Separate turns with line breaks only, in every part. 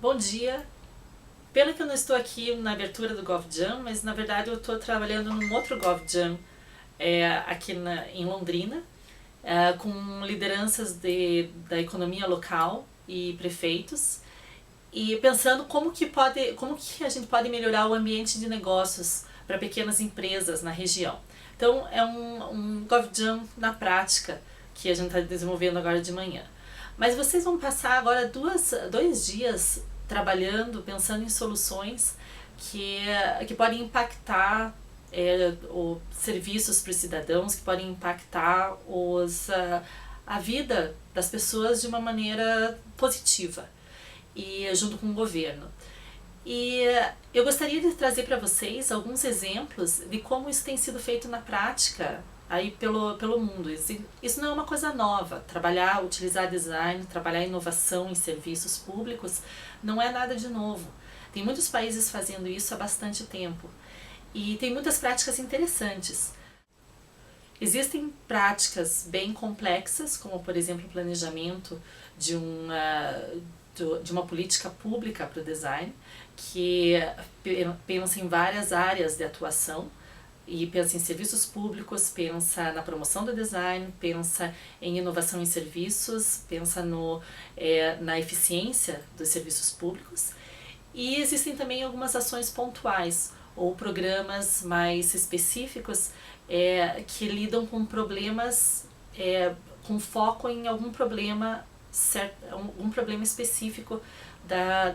Bom dia! Pena que eu não estou aqui na abertura do GovJam, mas na verdade eu estou trabalhando num outro GovJam aqui em Londrina, com lideranças da economia local e prefeitos, e pensando como que a gente pode melhorar o ambiente de negócios para pequenas empresas na região. Então é um GovJam na prática que a gente está desenvolvendo agora de manhã. Mas vocês vão passar agora dois dias trabalhando, pensando em soluções que podem impactar os serviços para os cidadãos, que podem impactar a vida das pessoas de uma maneira positiva e junto com o governo. E eu gostaria de trazer para vocês alguns exemplos de como isso tem sido feito na prática aí pelo mundo. Isso não é uma coisa nova. Trabalhar, utilizar design, trabalhar inovação em serviços públicos não é nada de novo. Tem muitos países fazendo isso há bastante tempo. E tem muitas práticas interessantes. Existem práticas bem complexas, como por exemplo o planejamento de uma política pública para o design, que pensa em várias áreas de atuação, e pensa em serviços públicos, pensa na promoção do design, pensa em inovação em serviços, pensa na eficiência dos serviços públicos. E existem também algumas ações pontuais ou programas mais específicos que lidam com problemas com foco em algum problema específico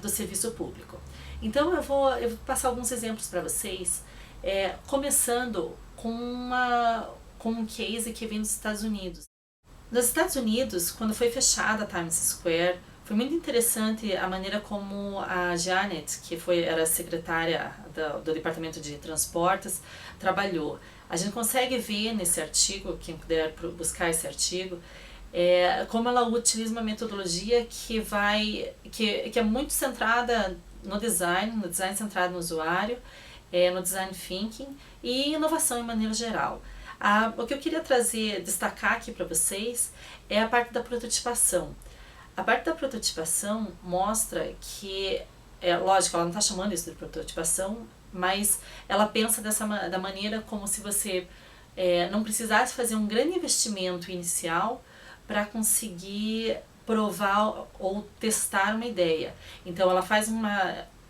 do serviço público. Então eu vou passar alguns exemplos para vocês, começando com um case que vem dos Estados Unidos. Nos Estados Unidos, quando foi fechada a Times Square, foi muito interessante a maneira como a Janet, que era secretária do Departamento de Transportes, trabalhou. A gente consegue ver nesse artigo, quem puder buscar esse artigo, como ela utiliza uma metodologia que é muito centrada no design centrado no usuário, no design thinking e inovação em maneira geral. O que eu queria destacar aqui para vocês é a parte da prototipação. A parte da prototipação mostra que, lógico, ela não está chamando isso de prototipação, mas ela pensa da maneira como se você não precisasse fazer um grande investimento inicial para conseguir provar ou testar uma ideia. Então ela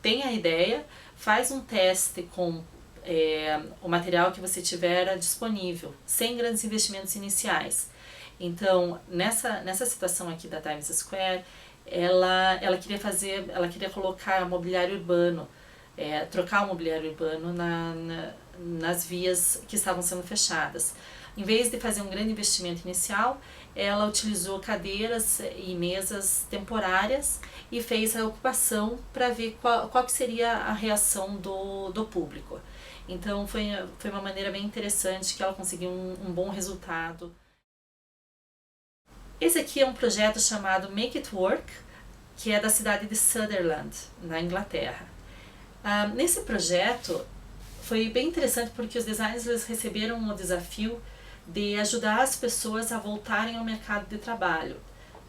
tem a ideia, faz um teste com o material que você tiver disponível, sem grandes investimentos iniciais. Então, nessa situação aqui da Times Square, ela queria colocar mobiliário urbano, trocar o mobiliário urbano nas vias que estavam sendo fechadas. Em vez de fazer um grande investimento inicial, ela utilizou cadeiras e mesas temporárias e fez a ocupação para ver qual que seria a reação do público. Então foi uma maneira bem interessante que ela conseguiu um bom resultado. Esse aqui é um projeto chamado Make It Work, que é da cidade de Sunderland, na Inglaterra. Nesse projeto foi bem interessante porque os designers receberam o desafio de ajudar as pessoas a voltarem ao mercado de trabalho.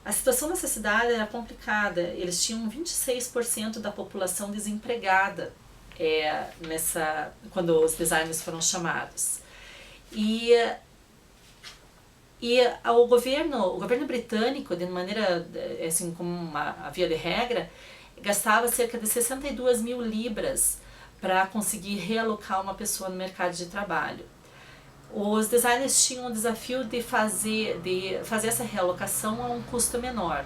A situação nessa cidade era complicada, eles tinham 26% da população desempregada quando os designers foram chamados. E o governo britânico, de maneira assim como uma via de regra, gastava cerca de 62 mil libras para conseguir realocar uma pessoa no mercado de trabalho. Os designers tinham o desafio de fazer essa realocação a um custo menor.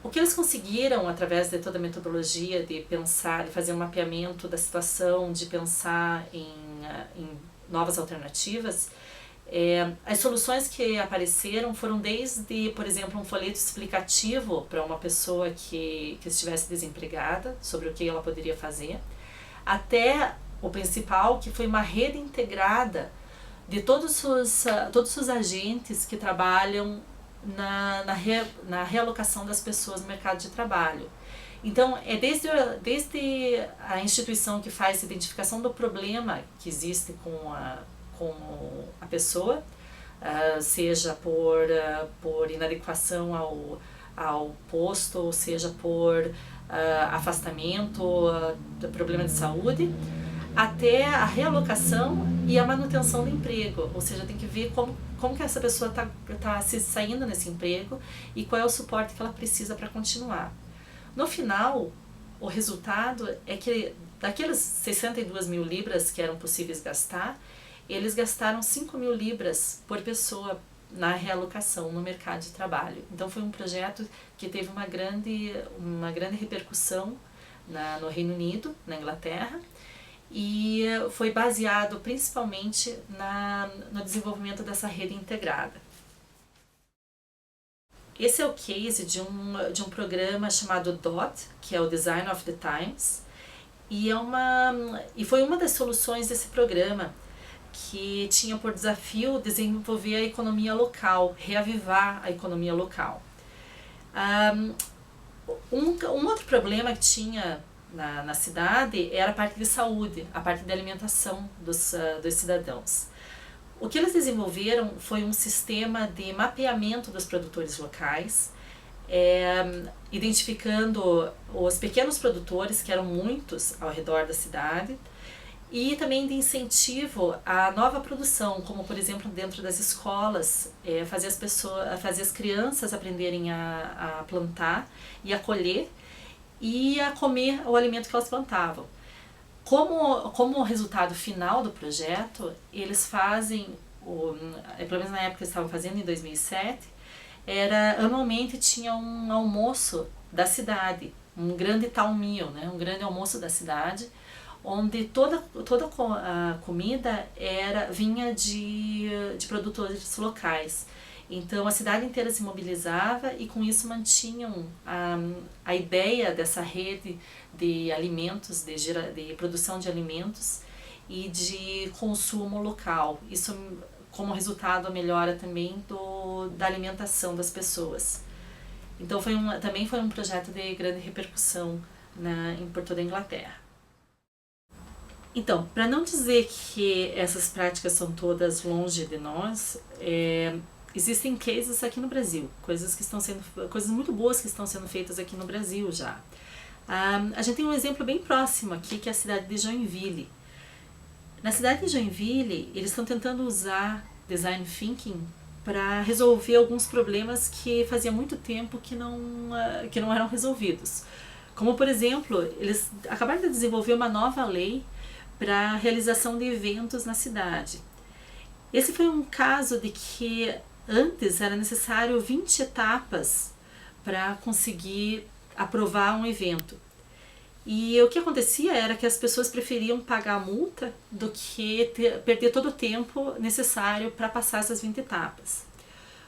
O que eles conseguiram, através de toda a metodologia de pensar, de fazer um mapeamento da situação, de pensar em novas alternativas, as soluções que apareceram foram desde, por exemplo, um folheto explicativo para uma pessoa que estivesse desempregada, sobre o que ela poderia fazer, até o principal, que foi uma rede integrada de todos os agentes que trabalham na realocação das pessoas no mercado de trabalho. Então, desde a instituição que faz a identificação do problema que existe com a pessoa, seja por inadequação ao posto, ou seja por afastamento, problema de saúde, até a realocação e a manutenção do emprego, ou seja, tem que ver como que essa pessoa está se saindo nesse emprego e qual é o suporte que ela precisa para continuar. No final, o resultado é que daquelas 62 mil libras que eram possíveis gastar, eles gastaram 5 mil libras por pessoa na realocação no mercado de trabalho. Então foi um projeto que teve uma grande repercussão no Reino Unido, na Inglaterra, e foi baseado principalmente no desenvolvimento dessa rede integrada. Esse é o case de um programa chamado DOT, que é o Design of the Times, e foi uma das soluções desse programa, que tinha por desafio desenvolver a economia local, reavivar a economia local. Um outro problema que tinha na cidade era a parte de saúde, a parte de alimentação dos cidadãos. O que eles desenvolveram foi um sistema de mapeamento dos produtores locais, identificando os pequenos produtores, que eram muitos ao redor da cidade, e também de incentivo à nova produção, como por exemplo dentro das escolas, fazer as crianças aprenderem a plantar e a colher e a comer o alimento que elas plantavam. Como resultado final do projeto, eles fazem, pelo menos na época que eles estavam fazendo, em 2007, anualmente tinha um almoço da cidade, um grande town meal, né, um grande almoço da cidade, onde toda a comida vinha de produtores locais. Então a cidade inteira se mobilizava e com isso mantinham a ideia dessa rede de alimentos, de produção de alimentos e de consumo local. Isso como resultado a melhora também da alimentação das pessoas. Então também foi um projeto de grande repercussão por toda a Inglaterra. Então, para não dizer que essas práticas são todas longe de nós, existem cases aqui no Brasil, coisas muito boas que estão sendo feitas aqui no Brasil já. A gente tem um exemplo bem próximo aqui, que é a cidade de Joinville. Na cidade de Joinville, eles estão tentando usar Design Thinking para resolver alguns problemas que fazia muito tempo que não eram resolvidos. Como, por exemplo, eles acabaram de desenvolver uma nova lei para a realização de eventos na cidade. Esse foi um caso de que antes era necessário 20 etapas para conseguir aprovar um evento. E o que acontecia era que as pessoas preferiam pagar a multa do que perder todo o tempo necessário para passar essas 20 etapas.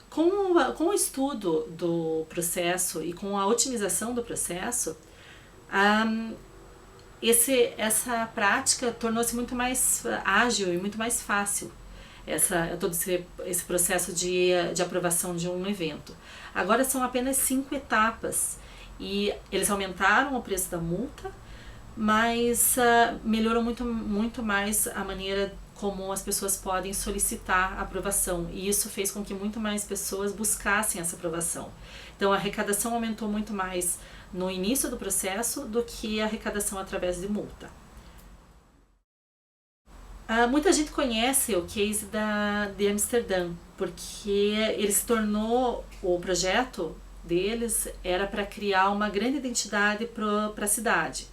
Com o estudo do processo e com a otimização do processo, essa prática tornou-se muito mais ágil e muito mais fácil, todo esse processo de aprovação de um evento. Agora são apenas 5 etapas e eles aumentaram o preço da multa, mas melhorou muito mais a maneira como as pessoas podem solicitar a aprovação, e isso fez com que muito mais pessoas buscassem essa aprovação. Então a arrecadação aumentou muito mais no início do processo do que a arrecadação através de multa. Muita gente conhece o case de Amsterdã, porque ele se tornou, o projeto deles era para criar uma grande identidade para a cidade.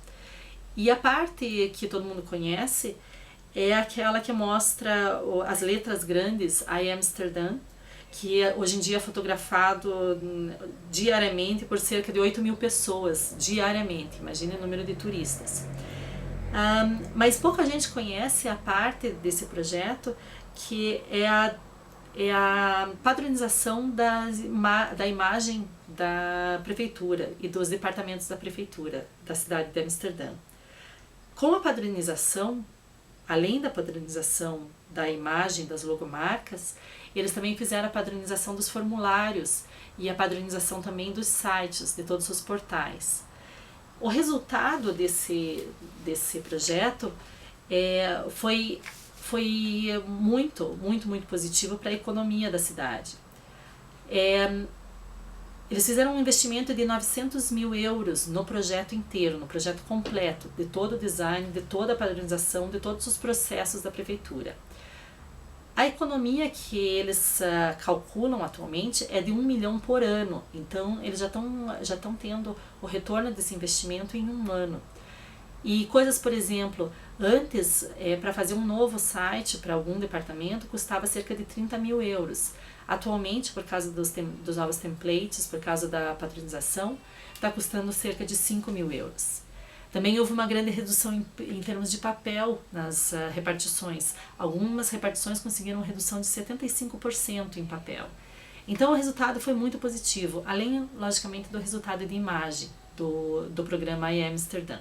E a parte que todo mundo conhece é aquela que mostra as letras grandes, I Amsterdam, que hoje em dia é fotografado diariamente por cerca de 8 mil pessoas, diariamente, imagine o número de turistas. Mas pouca gente conhece a parte desse projeto que é a padronização da imagem da prefeitura e dos departamentos da prefeitura da cidade de Amsterdã. Com a padronização, além da padronização da imagem das logomarcas, eles também fizeram a padronização dos formulários e a padronização também dos sites, de todos os portais. O resultado desse projeto foi muito positivo para a economia da cidade. Eles fizeram um investimento de 900 mil euros no projeto inteiro, no projeto completo, de todo o design, de toda a padronização, de todos os processos da prefeitura. A economia que eles calculam atualmente é de 1 milhão por ano, então eles já estão tendo o retorno desse investimento em um ano. E coisas, por exemplo, antes, para fazer um novo site para algum departamento, custava cerca de 30 mil euros. Atualmente, por causa dos novos templates, por causa da padronização, está custando cerca de 5 mil euros. Também houve uma grande redução em termos de papel nas repartições. Algumas repartições conseguiram uma redução de 75% em papel. Então o resultado foi muito positivo, além, logicamente, do resultado de imagem do programa I Amsterdam.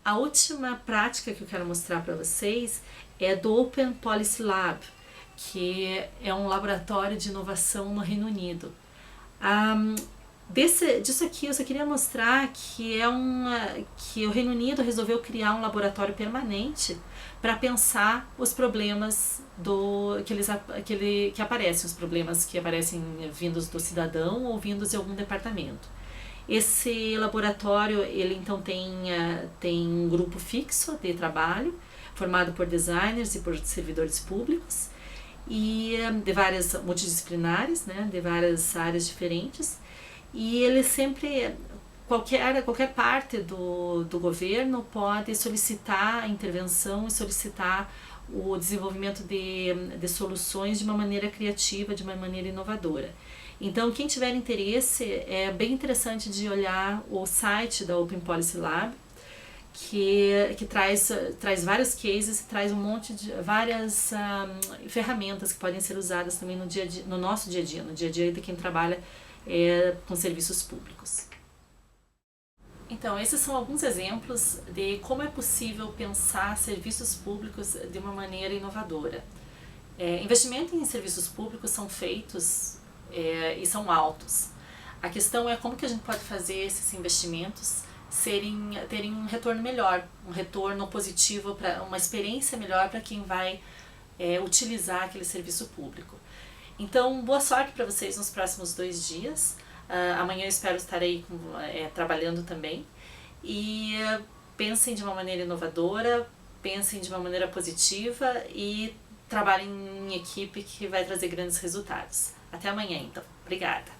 A última prática que eu quero mostrar para vocês é do Open Policy Lab, que é um laboratório de inovação no Reino Unido. Disso aqui eu só queria mostrar que que o Reino Unido resolveu criar um laboratório permanente para pensar os problemas que aparecem, os problemas que aparecem vindos do cidadão ou vindos de algum departamento. Esse laboratório, ele então tem um grupo fixo de trabalho, formado por designers e por servidores públicos, e de várias multidisciplinares, né, de várias áreas diferentes, e ele sempre, qualquer parte do governo pode solicitar a intervenção e solicitar o desenvolvimento de soluções de uma maneira criativa, de uma maneira inovadora. Então, quem tiver interesse, é bem interessante de olhar o site da Open Policy Lab, que traz vários cases, traz um monte de várias ferramentas que podem ser usadas também no nosso dia a dia, no dia a dia de quem trabalha com serviços públicos. Então, esses são alguns exemplos de como é possível pensar serviços públicos de uma maneira inovadora. Investimento em serviços públicos são feitos e são altos. A questão é como que a gente pode fazer esses investimentos terem um retorno melhor, um retorno positivo, uma experiência melhor para quem vai utilizar aquele serviço público. Então, boa sorte para vocês nos próximos 2 dias. Amanhã eu espero estar aí trabalhando também. E pensem de uma maneira inovadora, pensem de uma maneira positiva e trabalhem em equipe que vai trazer grandes resultados. Até amanhã, então. Obrigada!